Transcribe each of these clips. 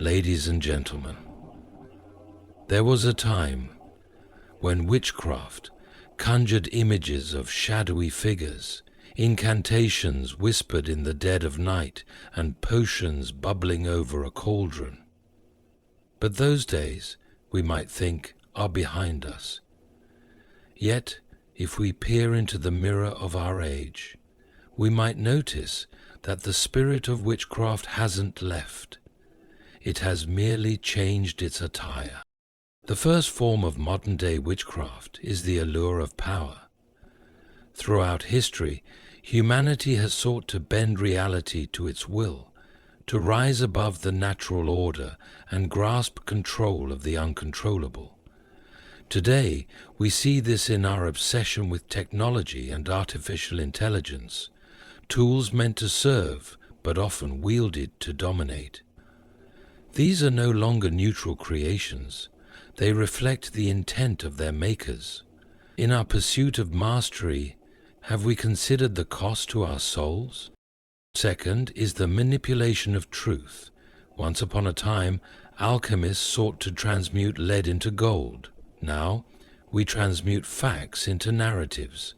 Ladies and gentlemen, there was a time when witchcraft conjured images of shadowy figures, incantations whispered in the dead of night, and potions bubbling over a cauldron. But those days, we might think, are behind us. Yet, if we peer into the mirror of our age, we might notice that the spirit of witchcraft hasn't left. It has merely changed its attire. The first form of modern-day witchcraft is the allure of power. Throughout history, humanity has sought to bend reality to its will, to rise above the natural order and grasp control of the uncontrollable. Today, we see this in our obsession with technology and artificial intelligence, tools meant to serve, but often wielded to dominate. These are no longer neutral creations. They reflect the intent of their makers. In our pursuit of mastery, have we considered the cost to our souls? Second is the manipulation of truth. Once upon a time, alchemists sought to transmute lead into gold. Now, we transmute facts into narratives.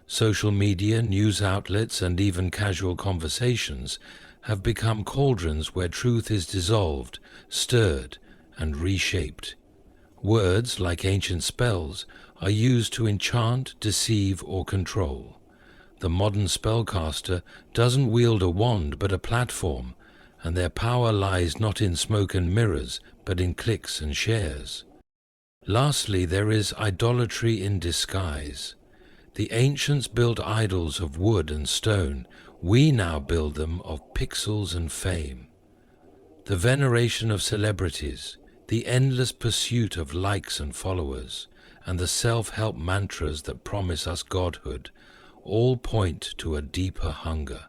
Social media, news outlets, and even casual conversations have become cauldrons where truth is dissolved, stirred, and reshaped. Words, like ancient spells, are used to enchant, deceive, or control. The modern spellcaster doesn't wield a wand but a platform, and their power lies not in smoke and mirrors, but in clicks and shares. Lastly, there is idolatry in disguise. The ancients built idols of wood and stone. We now build them of pixels and fame. The veneration of celebrities, the endless pursuit of likes and followers, and the self-help mantras that promise us godhood, all point to a deeper hunger.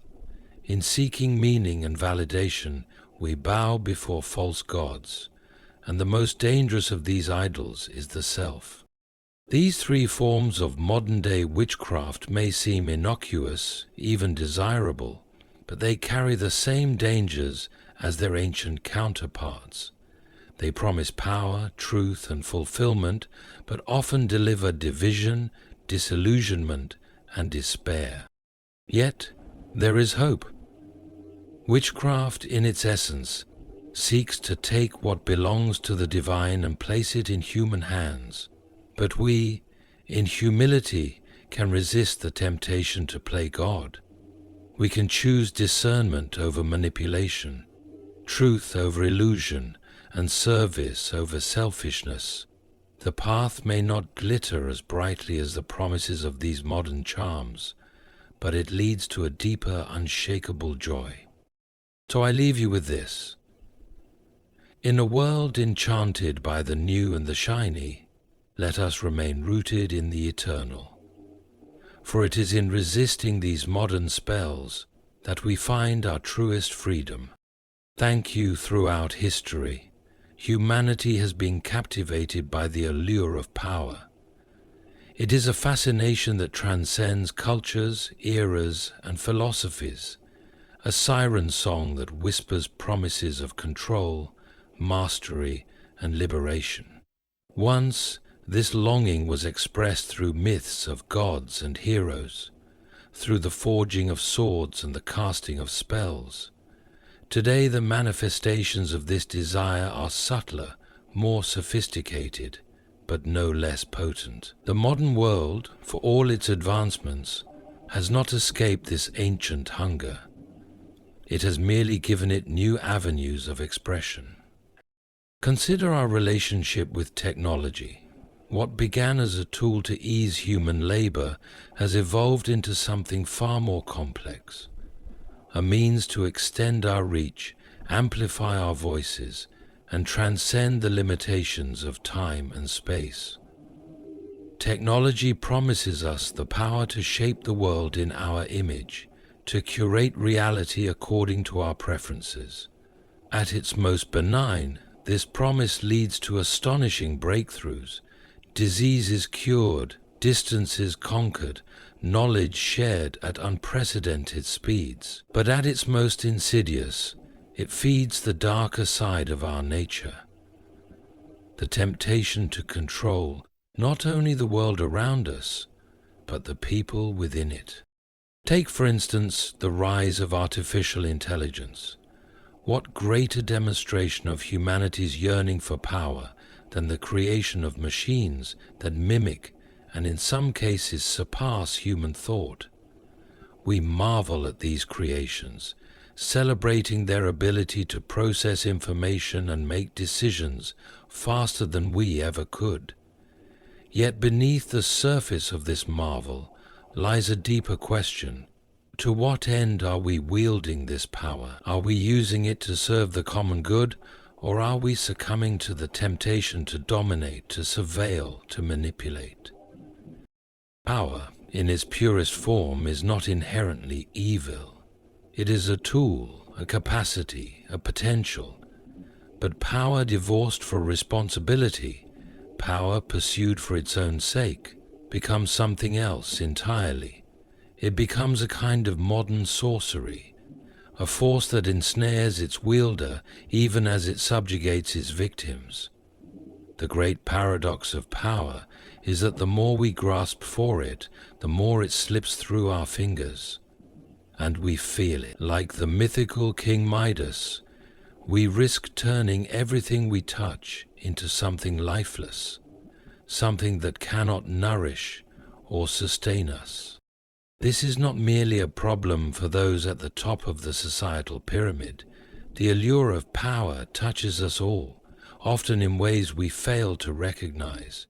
In seeking meaning and validation, we bow before false gods, and the most dangerous of these idols is the self. These three forms of modern-day witchcraft may seem innocuous, even desirable, but they carry the same dangers as their ancient counterparts. They promise power, truth, and fulfillment, but often deliver division, disillusionment, and despair. Yet, there is hope. Witchcraft, in its essence, seeks to take what belongs to the divine and place it in human hands. But we, in humility, can resist the temptation to play God. We can choose discernment over manipulation, truth over illusion, and service over selfishness. The path may not glitter as brightly as the promises of these modern charms, but it leads to a deeper, unshakable joy. So I leave you with this. In a world enchanted by the new and the shiny, let us remain rooted in the eternal. For it is in resisting these modern spells that we find our truest freedom. Thank you. Throughout history, humanity has been captivated by the allure of power. It is a fascination that transcends cultures, eras, and philosophies, a siren song that whispers promises of control, mastery, and liberation. Once, this longing was expressed through myths of gods and heroes, through the forging of swords and the casting of spells. Today, the manifestations of this desire are subtler, more sophisticated, but no less potent. The modern world, for all its advancements, has not escaped this ancient hunger. It has merely given it new avenues of expression. Consider our relationship with technology. What began as a tool to ease human labor has evolved into something far more complex, a means to extend our reach, amplify our voices, and transcend the limitations of time and space. Technology promises us the power to shape the world in our image, to curate reality according to our preferences. At its most benign, this promise leads to astonishing breakthroughs. Diseases cured, distances conquered, knowledge shared at unprecedented speeds. But at its most insidious, It feeds the darker side of our nature, the temptation to control not only the world around us, but the people within it. Take, for instance, the rise of artificial intelligence. What greater demonstration of humanity's yearning for power than the creation of machines that mimic and in some cases surpass human thought? We marvel at these creations, celebrating their ability to process information and make decisions faster than we ever could. Yet beneath the surface of this marvel lies a deeper question. To what end are we wielding this power? Are we using it to serve the common good, or are we succumbing to the temptation to dominate, to surveil, to manipulate? Power, in its purest form, is not inherently evil. It is a tool, a capacity, a potential. But power divorced from responsibility, power pursued for its own sake, becomes something else entirely. It becomes a kind of modern sorcery, a force that ensnares its wielder even as it subjugates its victims. The great paradox of power is that the more we grasp for it, the more it slips through our fingers. And we feel it. Like the mythical King Midas, we risk turning everything we touch into something lifeless, something that cannot nourish or sustain us. This is not merely a problem for those at the top of the societal pyramid. The allure of power touches us all, often in ways we fail to recognize.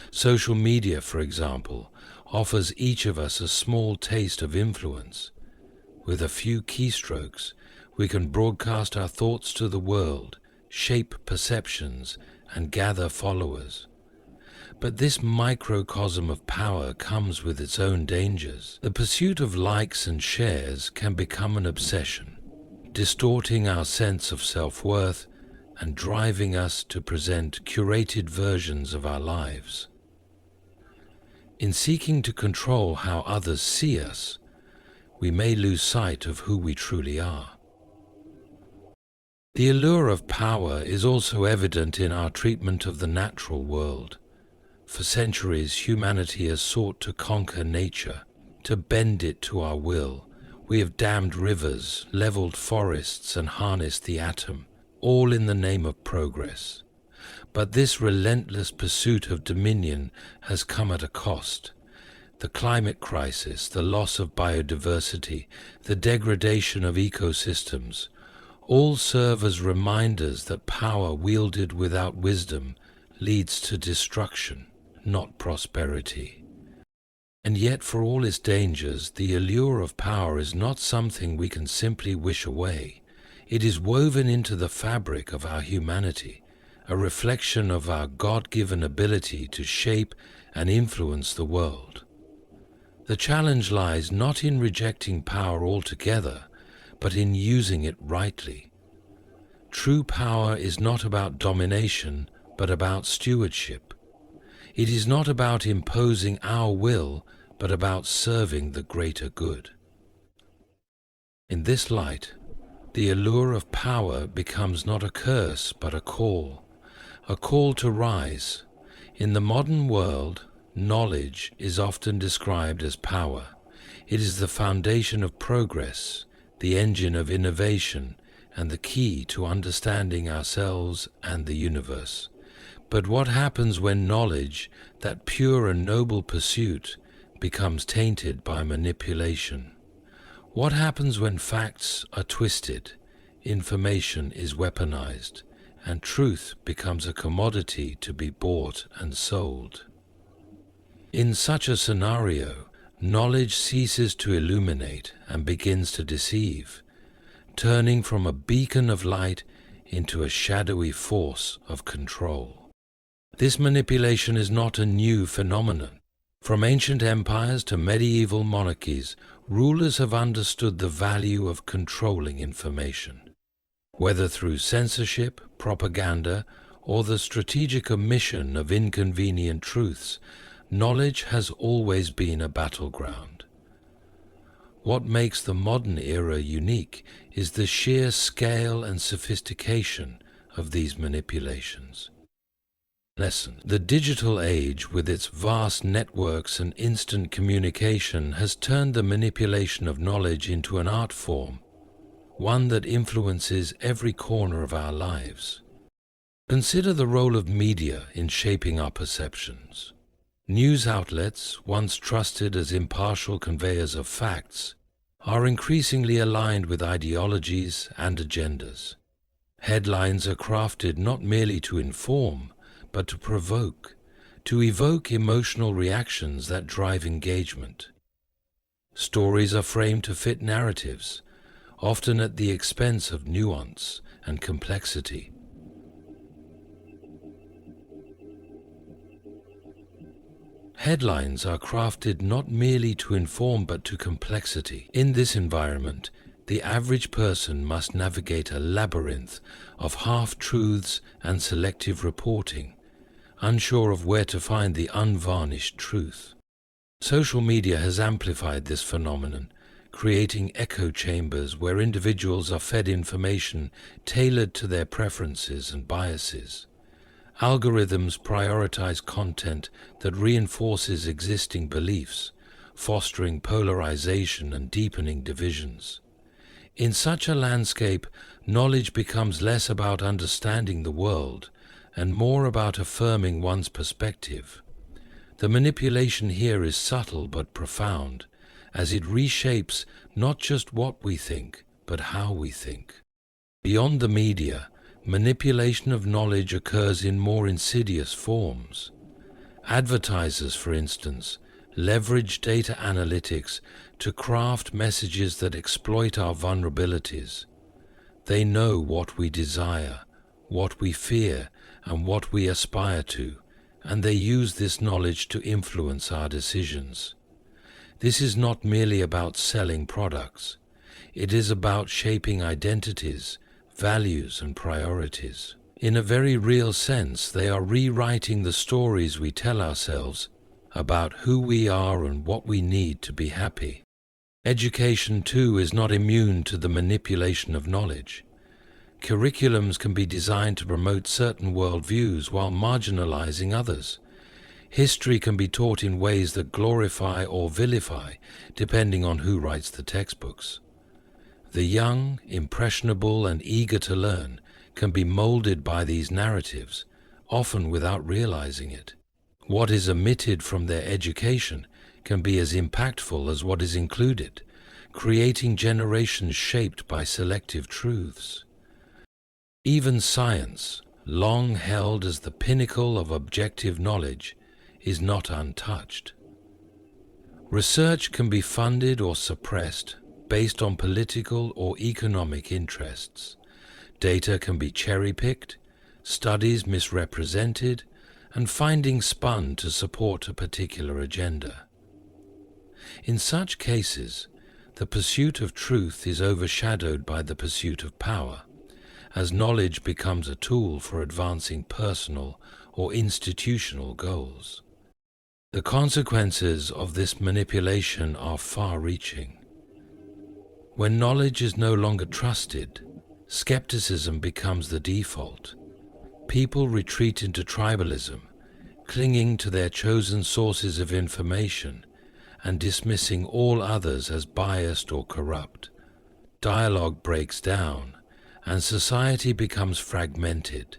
Social media, for example, offers each of us a small taste of influence. With a few keystrokes, we can broadcast our thoughts to the world, shape perceptions, and gather followers. But this microcosm of power comes with its own dangers. The pursuit of likes and shares can become an obsession, distorting our sense of self-worth and driving us to present curated versions of our lives. In seeking to control how others see us, we may lose sight of who we truly are. The allure of power is also evident in our treatment of the natural world. For centuries, humanity has sought to conquer nature, to bend it to our will. We have dammed rivers, leveled forests, and harnessed the atom, all in the name of progress. But this relentless pursuit of dominion has come at a cost. The climate crisis, the loss of biodiversity, the degradation of ecosystems, all serve as reminders that power wielded without wisdom leads to destruction, not prosperity. And yet, for all its dangers, the allure of power is not something we can simply wish away. It is woven into the fabric of our humanity, a reflection of our God-given ability to shape and influence the world. The challenge lies not in rejecting power altogether, but in using it rightly. True power is not about domination, but about stewardship. It is not about imposing our will, but about serving the greater good. In this light, the allure of power becomes not a curse, but a call to rise. In the modern world, knowledge is often described as power. It is the foundation of progress, the engine of innovation, and the key to understanding ourselves and the universe. But what happens when knowledge, that pure and noble pursuit, becomes tainted by manipulation? What happens when facts are twisted, information is weaponized, and truth becomes a commodity to be bought and sold? In such a scenario, knowledge ceases to illuminate and begins to deceive, turning from a beacon of light into a shadowy force of control. This manipulation is not a new phenomenon. From ancient empires to medieval monarchies, rulers have understood the value of controlling information. Whether through censorship, propaganda, or the strategic omission of inconvenient truths, knowledge has always been a battleground. What makes the modern era unique is the sheer scale and sophistication of these manipulations. Lesson: the digital age, with its vast networks and instant communication, has turned the manipulation of knowledge into an art form, one that influences every corner of our lives. Consider the role of media in shaping our perceptions. News outlets, once trusted as impartial conveyors of facts, are increasingly aligned with ideologies and agendas. Headlines are crafted not merely to inform, but to provoke, to evoke emotional reactions that drive engagement. Stories are framed to fit narratives, often at the expense of nuance and complexity. Headlines are crafted not merely to inform but to complexity. In this environment, the average person must navigate a labyrinth of half-truths and selective reporting, unsure of where to find the unvarnished truth. Social media has amplified this phenomenon, creating echo chambers where individuals are fed information tailored to their preferences and biases. Algorithms prioritize content that reinforces existing beliefs, fostering polarization and deepening divisions. In such a landscape, knowledge becomes less about understanding the world and more about affirming one's perspective. The manipulation here is subtle but profound, as it reshapes not just what we think, but how we think. Beyond the media, manipulation of knowledge occurs in more insidious forms. Advertisers, for instance, leverage data analytics to craft messages that exploit our vulnerabilities. They know what we desire, what we fear, and what we aspire to, and they use this knowledge to influence our decisions. This is not merely about selling products. It is about shaping identities, values, and priorities. In a very real sense, they are rewriting the stories we tell ourselves about who we are and what we need to be happy. Education, too, is not immune to the manipulation of knowledge. Curriculums can be designed to promote certain worldviews while marginalizing others. History can be taught in ways that glorify or vilify, depending on who writes the textbooks. The young, impressionable, and eager to learn can be molded by these narratives, often without realizing it. What is omitted from their education can be as impactful as what is included, creating generations shaped by selective truths. Even science, long held as the pinnacle of objective knowledge, is not untouched. Research can be funded or suppressed based on political or economic interests. Data can be cherry-picked, studies misrepresented, and findings spun to support a particular agenda. In such cases, the pursuit of truth is overshadowed by the pursuit of power, as knowledge becomes a tool for advancing personal or institutional goals. The consequences of this manipulation are far-reaching. When knowledge is no longer trusted, skepticism becomes the default. People retreat into tribalism, clinging to their chosen sources of information and dismissing all others as biased or corrupt. Dialogue breaks down, and society becomes fragmented,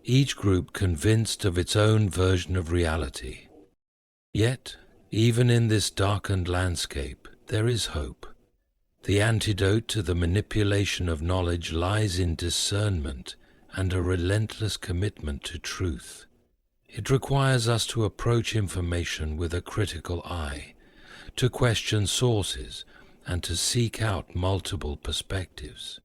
each group convinced of its own version of reality. Yet, even in this darkened landscape, there is hope. The antidote to the manipulation of knowledge lies in discernment and a relentless commitment to truth. It requires us to approach information with a critical eye, to question sources, and to seek out multiple perspectives.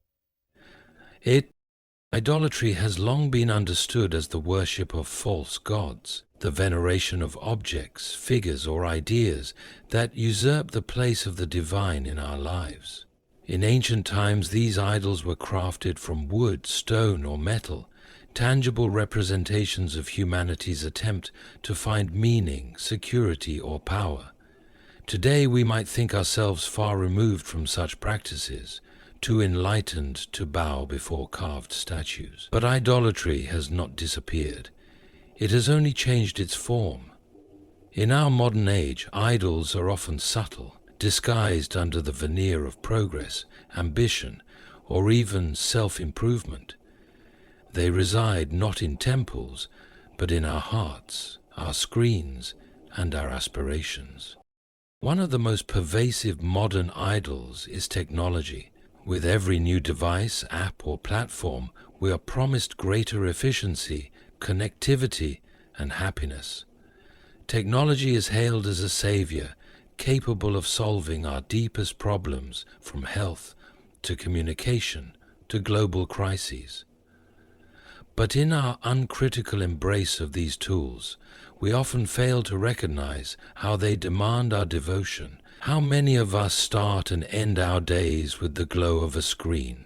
Idolatry has long been understood as the worship of false gods, the veneration of objects, figures, or ideas that usurp the place of the divine in our lives. In ancient times, these idols were crafted from wood, stone, or metal, tangible representations of humanity's attempt to find meaning, security, or power. Today we might think ourselves far removed from such practices, too enlightened to bow before carved statues. But idolatry has not disappeared. It has only changed its form. In our modern age, idols are often subtle, disguised under the veneer of progress, ambition, or even self-improvement. They reside not in temples, but in our hearts, our screens, and our aspirations. One of the most pervasive modern idols is technology. With every new device, app, or platform, we are promised greater efficiency, connectivity, and happiness. Technology is hailed as a savior, capable of solving our deepest problems, from health to communication to global crises. But in our uncritical embrace of these tools, we often fail to recognize how they demand our devotion. How many of us start and end our days with the glow of a screen,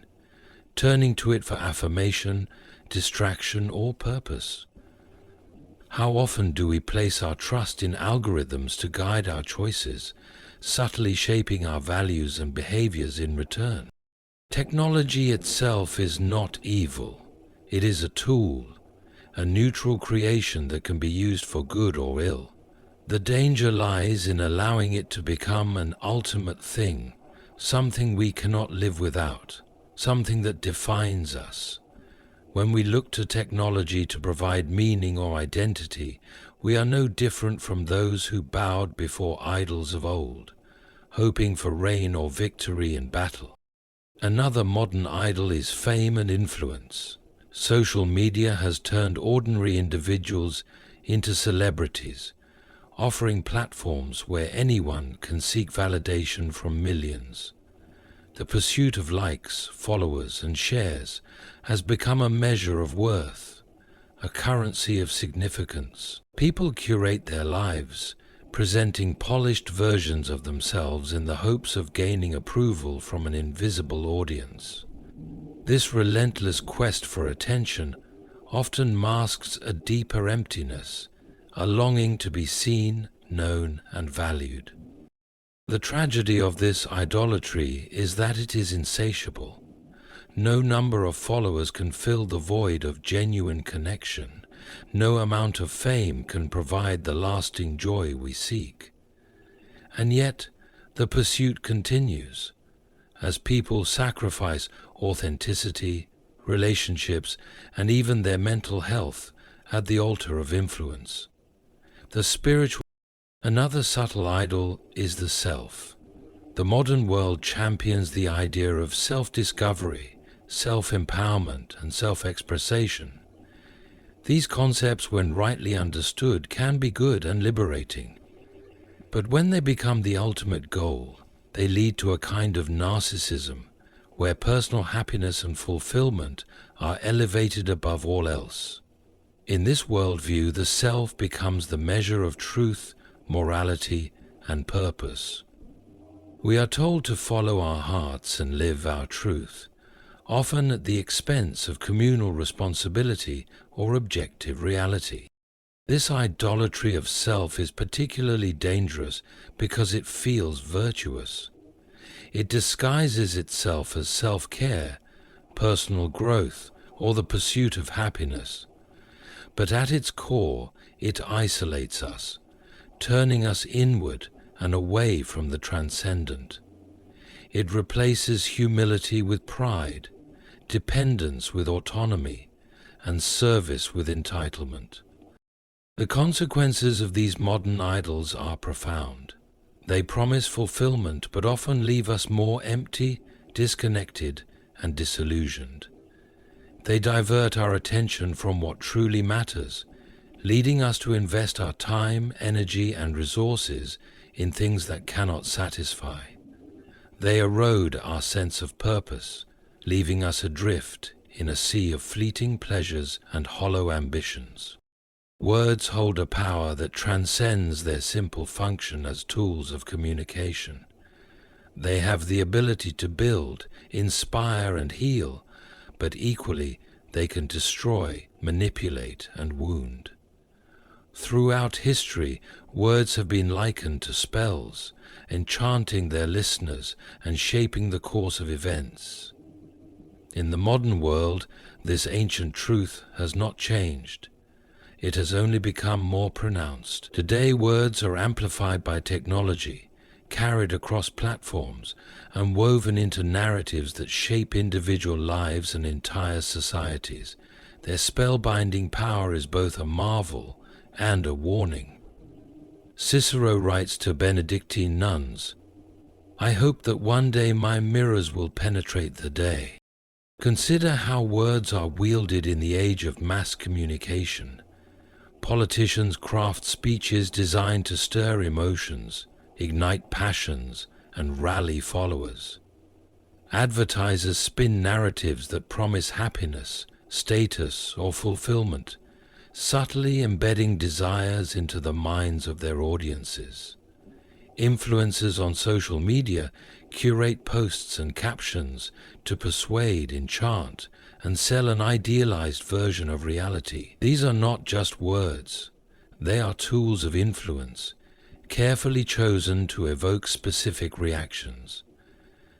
turning to it for affirmation, distraction, or purpose? How often do we place our trust in algorithms to guide our choices, subtly shaping our values and behaviors in return? Technology itself is not evil. It is a tool, a neutral creation that can be used for good or ill. The danger lies in allowing it to become an ultimate thing, something we cannot live without, something that defines us. When we look to technology to provide meaning or identity, we are no different from those who bowed before idols of old, hoping for reign or victory in battle. Another modern idol is fame and influence. Social media has turned ordinary individuals into celebrities, offering platforms where anyone can seek validation from millions. The pursuit of likes, followers, and shares has become a measure of worth, a currency of significance. People curate their lives, presenting polished versions of themselves in the hopes of gaining approval from an invisible audience. This relentless quest for attention often masks a deeper emptiness, a longing to be seen, known, and valued. The tragedy of this idolatry is that it is insatiable. No number of followers can fill the void of genuine connection. No amount of fame can provide the lasting joy we seek. And yet, the pursuit continues, as people sacrifice authenticity, relationships, and even their mental health at the altar of influence. Another subtle idol is the self. The modern world champions the idea of self-discovery, self-empowerment, and self-expression. These concepts, when rightly understood, can be good and liberating. But when they become the ultimate goal, they lead to a kind of narcissism, where personal happiness and fulfillment are elevated above all else. In this worldview, the self becomes the measure of truth, morality, and purpose. We are told to follow our hearts and live our truth, often at the expense of communal responsibility or objective reality. This idolatry of self is particularly dangerous because it feels virtuous. It disguises itself as self-care, personal growth, or the pursuit of happiness. But at its core, it isolates us, turning us inward and away from the transcendent. It replaces humility with pride, dependence with autonomy, and service with entitlement. The consequences of these modern idols are profound. They promise fulfillment, but often leave us more empty, disconnected, and disillusioned. They divert our attention from what truly matters, leading us to invest our time, energy, and resources in things that cannot satisfy. They erode our sense of purpose, leaving us adrift in a sea of fleeting pleasures and hollow ambitions. Words hold a power that transcends their simple function as tools of communication. They have the ability to build, inspire, and heal, but equally they can destroy, manipulate, and wound. Throughout history, words have been likened to spells, enchanting their listeners and shaping the course of events. In the modern world, this ancient truth has not changed. It has only become more pronounced. Today, words are amplified by technology, carried across platforms, and woven into narratives that shape individual lives and entire societies. Their spellbinding power is both a marvel and a warning. Cicero writes to Benedictine nuns, "I hope that one day my mirrors will penetrate the day." Consider how words are wielded in the age of mass communication. Politicians craft speeches designed to stir emotions, ignite passions, and rally followers. Advertisers spin narratives that promise happiness, status, or fulfillment, subtly embedding desires into the minds of their audiences. Influencers on social media curate posts and captions to persuade, enchant, and sell an idealized version of reality. These are not just words. They are tools of influence, carefully chosen to evoke specific reactions.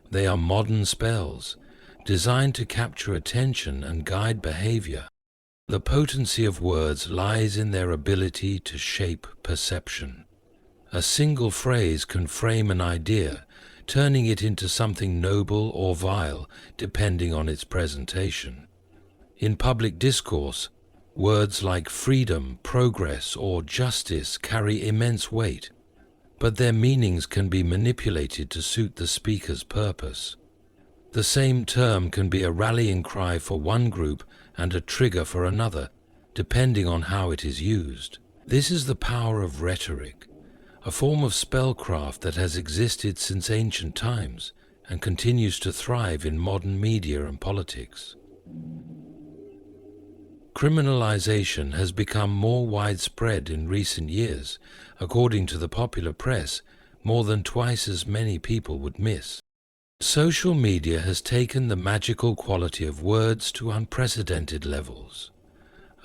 They are modern spells, designed to capture attention and guide behavior. The potency of words lies in their ability to shape perception. A single phrase can frame an idea, turning it into something noble or vile, depending on its presentation. In public discourse, words like freedom, progress, or justice carry immense weight, but their meanings can be manipulated to suit the speaker's purpose. The same term can be a rallying cry for one group and a trigger for another, depending on how it is used. This is the power of rhetoric, a form of spellcraft that has existed since ancient times and continues to thrive in modern media and politics. Criminalization has become more widespread in recent years. According to the popular press, more than twice as many people would miss. Social media has taken the magical quality of words to unprecedented levels.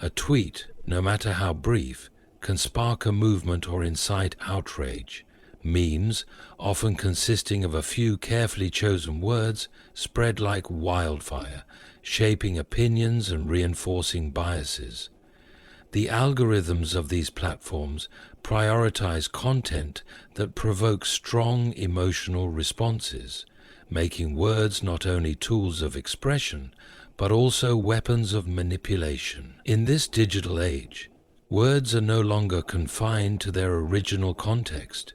A tweet, no matter how brief, can spark a movement or incite outrage. Memes, often consisting of a few carefully chosen words, spread like wildfire, shaping opinions and reinforcing biases. The algorithms of these platforms prioritize content that provokes strong emotional responses, making words not only tools of expression, but also weapons of manipulation. In this digital age, words are no longer confined to their original context.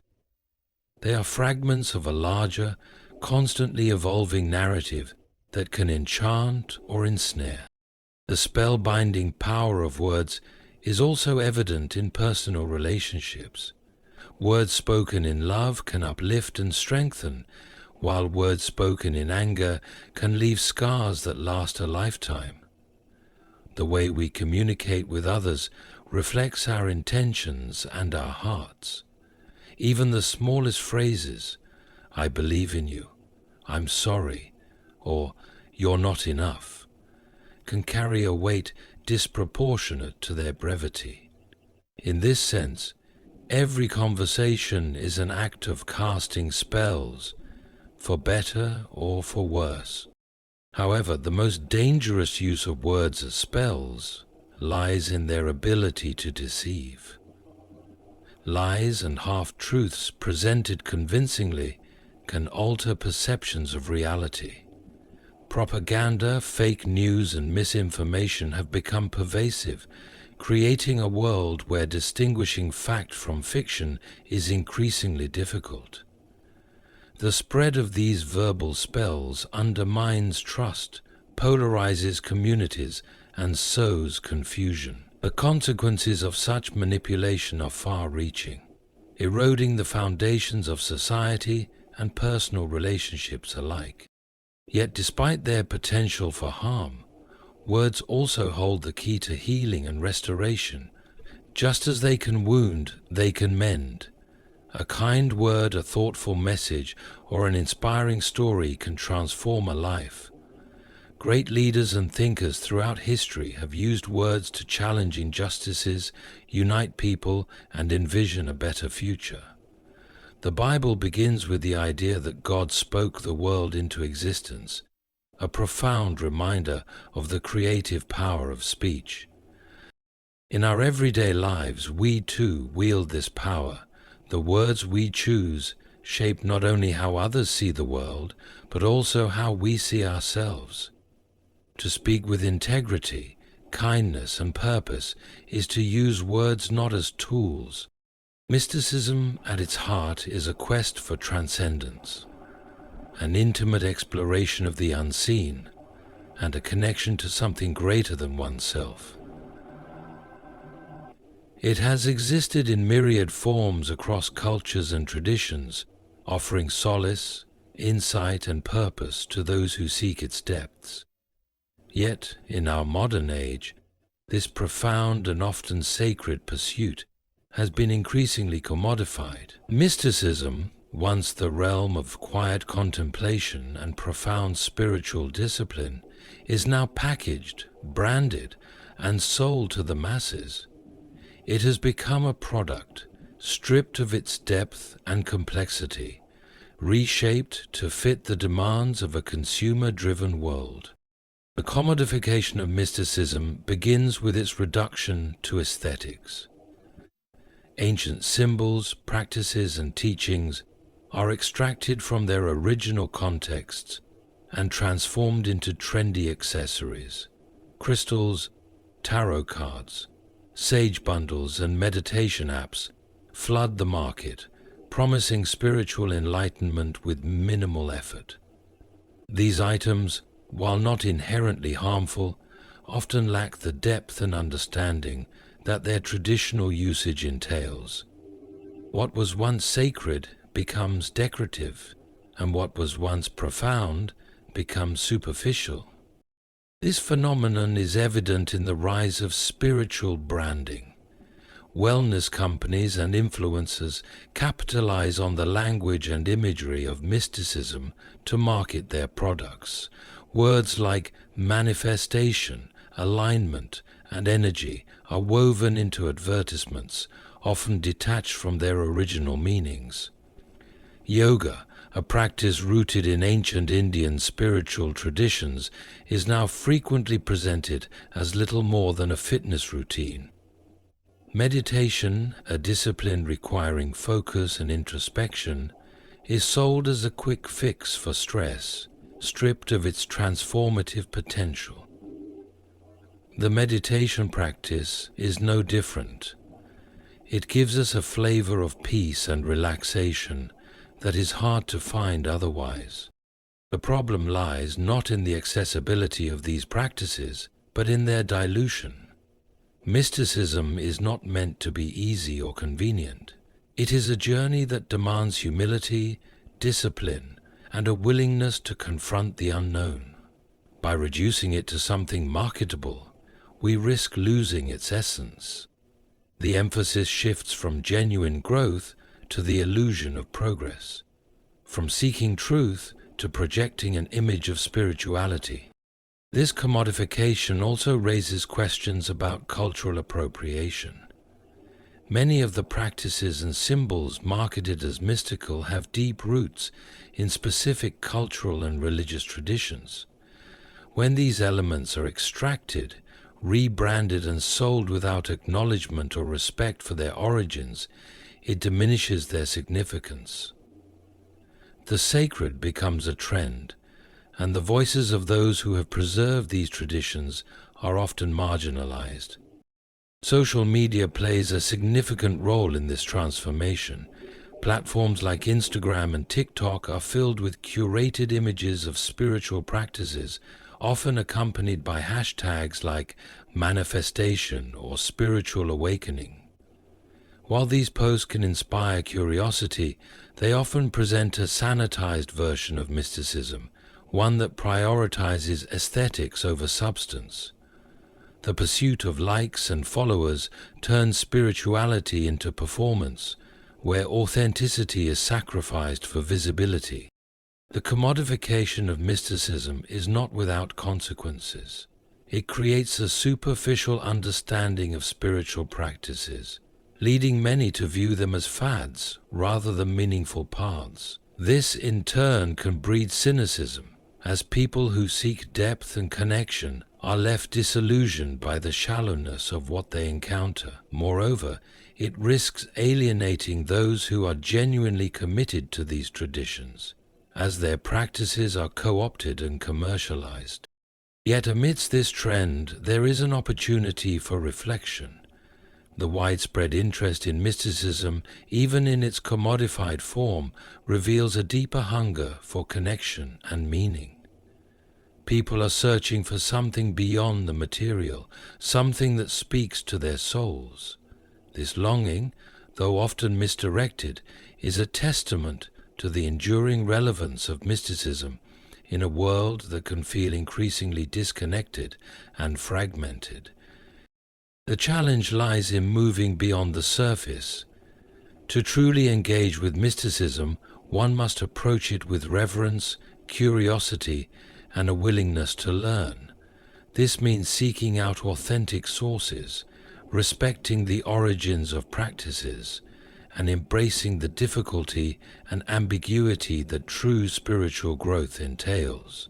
They are fragments of a larger, constantly evolving narrative that can enchant or ensnare. The spellbinding power of words is also evident in personal relationships. Words spoken in love can uplift and strengthen, while words spoken in anger can leave scars that last a lifetime. The way we communicate with others reflects our intentions and our hearts. Even the smallest phrases, "I believe in you," "I'm sorry," or "you're not enough," can carry a weight disproportionate to their brevity. In this sense, every conversation is an act of casting spells, for better or for worse. However, the most dangerous use of words as spells lies in their ability to deceive. Lies and half-truths presented convincingly can alter perceptions of reality. Propaganda, fake news, and misinformation have become pervasive, creating a world where distinguishing fact from fiction is increasingly difficult. The spread of these verbal spells undermines trust, polarizes communities, and sows confusion. The consequences of such manipulation are far-reaching, eroding the foundations of society and personal relationships alike. Yet despite their potential for harm, words also hold the key to healing and restoration. Just as they can wound, they can mend. A kind word, a thoughtful message, or an inspiring story can transform a life. Great leaders and thinkers throughout history have used words to challenge injustices, unite people, and envision a better future. The Bible begins with the idea that God spoke the world into existence, a profound reminder of the creative power of speech. In our everyday lives, we too wield this power. The words we choose shape not only how others see the world, but also how we see ourselves. To speak with integrity, kindness, and purpose is to use words not as tools. Mysticism at its heart is a quest for transcendence, an intimate exploration of the unseen, and a connection to something greater than oneself. It has existed in myriad forms across cultures and traditions, offering solace, insight, and purpose to those who seek its depths. Yet, in our modern age, this profound and often sacred pursuit has been increasingly commodified. Mysticism, once the realm of quiet contemplation and profound spiritual discipline, is now packaged, branded, and sold to the masses. It has become a product, stripped of its depth and complexity, reshaped to fit the demands of a consumer-driven world. The commodification of mysticism begins with its reduction to aesthetics. Ancient symbols, practices, and teachings are extracted from their original contexts and transformed into trendy accessories. Crystals, tarot cards, sage bundles, and meditation apps flood the market, promising spiritual enlightenment with minimal effort. These items, while not inherently harmful, often lack the depth and understanding that their traditional usage entails. What was once sacred becomes decorative, and what was once profound becomes superficial. This phenomenon is evident in the rise of spiritual branding. Wellness companies and influencers capitalize on the language and imagery of mysticism to market their products. Words like manifestation, alignment, and energy are woven into advertisements, often detached from their original meanings. Yoga, a practice rooted in ancient Indian spiritual traditions, is now frequently presented as little more than a fitness routine. Meditation, a discipline requiring focus and introspection, is sold as a quick fix for stress, stripped of its transformative potential. The meditation practice is no different. It gives us a flavor of peace and relaxation that is hard to find otherwise. The problem lies not in the accessibility of these practices, but in their dilution. Mysticism is not meant to be easy or convenient. It is a journey that demands humility, discipline, and a willingness to confront the unknown. By reducing it to something marketable, we risk losing its essence. The emphasis shifts from genuine growth to the illusion of progress, from seeking truth to projecting an image of spirituality. This commodification also raises questions about cultural appropriation. Many of the practices and symbols marketed as mystical have deep roots in specific cultural and religious traditions. When these elements are extracted, rebranded, and sold without acknowledgement or respect for their origins, it diminishes their significance. The sacred becomes a trend, and the voices of those who have preserved these traditions are often marginalized. Social media plays a significant role in this transformation. Platforms like Instagram and TikTok are filled with curated images of spiritual practices, often accompanied by hashtags like manifestation or spiritual awakening. While these posts can inspire curiosity, they often present a sanitized version of mysticism, one that prioritizes aesthetics over substance. The pursuit of likes and followers turns spirituality into performance, where authenticity is sacrificed for visibility. The commodification of mysticism is not without consequences. It creates a superficial understanding of spiritual practices, leading many to view them as fads rather than meaningful paths. This, in turn, can breed cynicism, as people who seek depth and connection are left disillusioned by the shallowness of what they encounter. Moreover, it risks alienating those who are genuinely committed to these traditions, as their practices are co-opted and commercialized. Yet amidst this trend, there is an opportunity for reflection. The widespread interest in mysticism, even in its commodified form, reveals a deeper hunger for connection and meaning. People are searching for something beyond the material, something that speaks to their souls. This longing, though often misdirected, is a testament to the enduring relevance of mysticism in a world that can feel increasingly disconnected and fragmented. The challenge lies in moving beyond the surface. To truly engage with mysticism, one must approach it with reverence, curiosity, and a willingness to learn. This means seeking out authentic sources, respecting the origins of practices, and embracing the difficulty and ambiguity that true spiritual growth entails.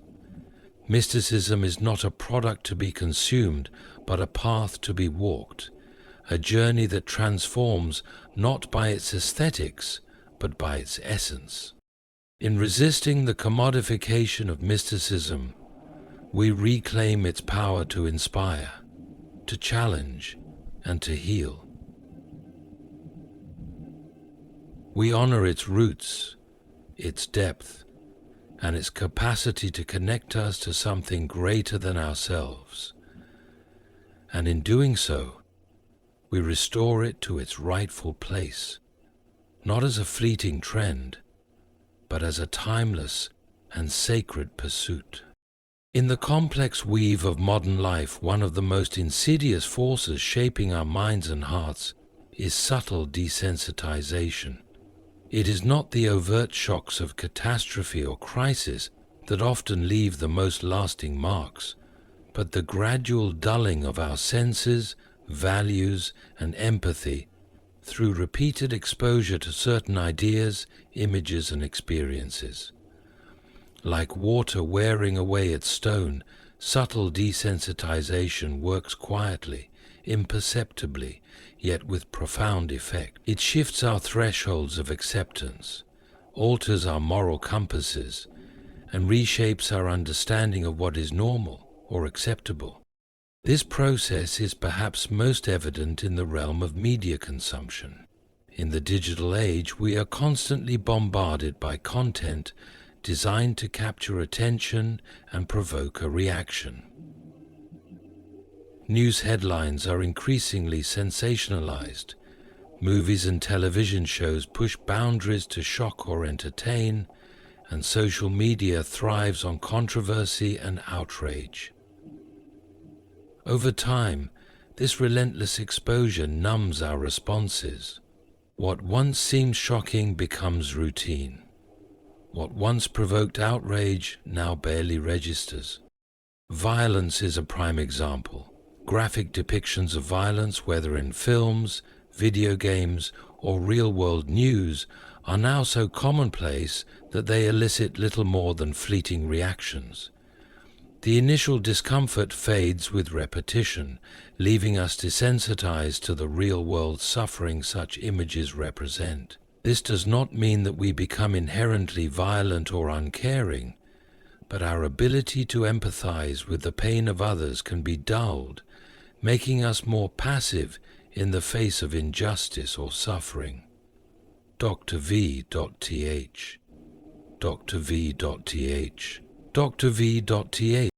Mysticism is not a product to be consumed, but a path to be walked, a journey that transforms not by its aesthetics, but by its essence. In resisting the commodification of mysticism, we reclaim its power to inspire, to challenge, and to heal. We honor its roots, its depth, and its capacity to connect us to something greater than ourselves. And in doing so, we restore it to its rightful place, not as a fleeting trend, but as a timeless and sacred pursuit. In the complex weave of modern life, one of the most insidious forces shaping our minds and hearts is subtle desensitization. It is not the overt shocks of catastrophe or crisis that often leave the most lasting marks, but the gradual dulling of our senses, values, and empathy through repeated exposure to certain ideas, images, and experiences. Like water wearing away its stone, subtle desensitization works quietly, imperceptibly, yet with profound effect. It shifts our thresholds of acceptance, alters our moral compasses, and reshapes our understanding of what is normal or acceptable. This process is perhaps most evident in the realm of media consumption. In the digital age, we are constantly bombarded by content designed to capture attention and provoke a reaction. News headlines are increasingly sensationalized. Movies and television shows push boundaries to shock or entertain, and social media thrives on controversy and outrage. Over time, this relentless exposure numbs our responses. What once seemed shocking becomes routine. What once provoked outrage now barely registers. Violence is a prime example. Graphic depictions of violence, whether in films, video games, or real-world news, are now so commonplace that they elicit little more than fleeting reactions. The initial discomfort fades with repetition, leaving us desensitized to the real-world suffering such images represent. This does not mean that we become inherently violent or uncaring, but our ability to empathize with the pain of others can be dulled, making us more passive in the face of injustice or suffering. Dr. V.th. Dr. V.th. Dr. V.th.